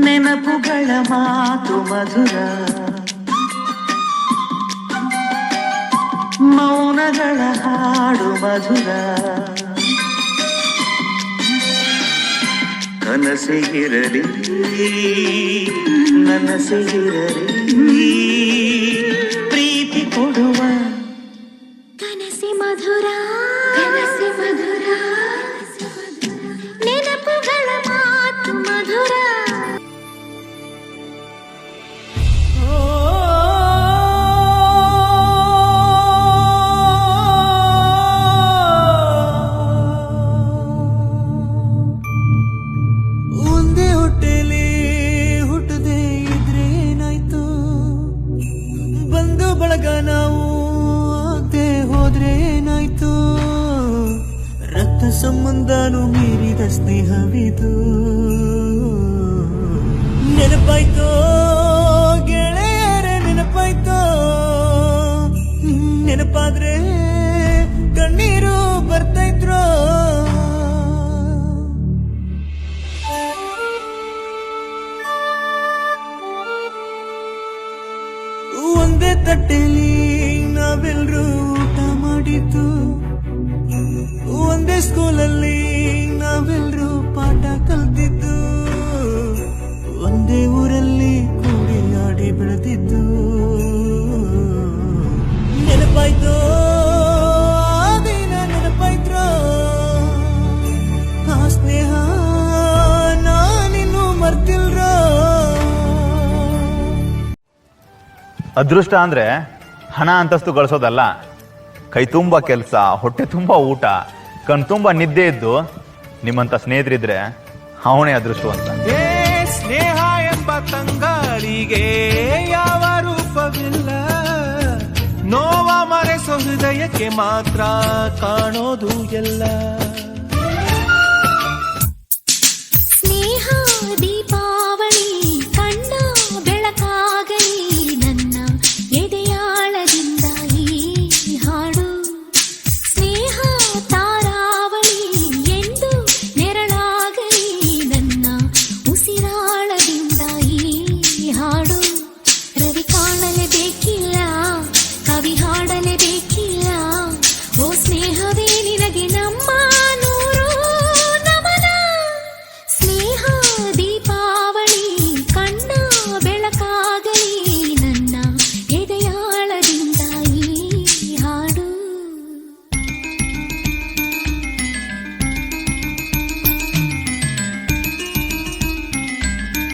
ನೆನಪುಗಳ ಮಾತು ಮಧುರ, ಮೌನಗಳ ಹಾಡು ಮಧುರ. ಕನಸಿಗಿರಲಿ ನನಸಿಗಿರಲಿ ಪ್ರೀತಿ ಕೊಡುವ ಕನಸಿ ಮಧುರ, ಕನಸಿ ಮಧುರ, ನೆನಪುಗಳ ಮಾತು ಮಧುರ. ಒಂದೇ ಹೊಟ್ಟೆಲಿ ಹುಟ್ಟದೆ ಇದ್ರೆ ಏನಾಯ್ತು, ಬಂದು ಬಳಗ ನಾವು ಆಗದೆ ಹೋದ್ರೆ ಏನಾಯ್ತು. ರಕ್ತ ಸಂಬಂಧನೂ ಮೀರಿದ ಸ್ನೇಹವಿದು. ನೆನಪಾಯ್ತೋ ಗೆಳೆಯರೇ, ನೆನಪಾಯ್ತೋ. ನೆನಪಾದ್ರೆ ಕಣ್ಣೀರು ಬರ್ತೈತ್ರೋ. ಒಂದೇ ತಟ್ಟೆಲಿ ನಾವೆಲ್ಲರೂ ಊಟ ಮಾಡಿದ್ದು, ಒಂದೇ ಸ್ಕೂಲಲ್ಲಿ ನಾವೆಲ್ಲರೂ ಪಾಠ ಕಲ್ತಿದ್ದು, ಒಂದೇ ಊರಲ್ಲಿ ಕೂಡಿ ಆಡಿ ಬೆಳೆದಿದ್ದು. ನೆನಪಾಯ್ತೋ ಆ ದಿನ, ನೆನಪಾಯ್ತ್ರೋ ಆ ಸ್ನೇಹ ನಾನಿನ್ನು ಮರ್ತಿಲ್ರೋ. ಅದೃಷ್ಟ ಅಂದ್ರೆ ಹಣ ಅಂತಸ್ತು ಗಳಿಸೋದಲ್ಲ, ಕೈ ತುಂಬ ಕೆಲಸ, ಹೊಟ್ಟೆ ತುಂಬ ಊಟ, ಕಣ್ ತುಂಬ ನಿದ್ದೆ ಇದ್ದು ನಿಮ್ಮಂತ ಸ್ನೇಹಿತರಿದ್ರೆ ಅವನೇ ಅದೃಷ್ಟವಂತ. ಸ್ನೇಹ ಎಂಬ ತಂಗಾಳಿಗೆ ಯಾವ ರೂಪವಿಲ್ಲ, ನೋವ ಮರೆಸೋ ಹೃದಯಕ್ಕೆ ಮಾತ್ರ ಕಾಣೋದು ಎಲ್ಲ.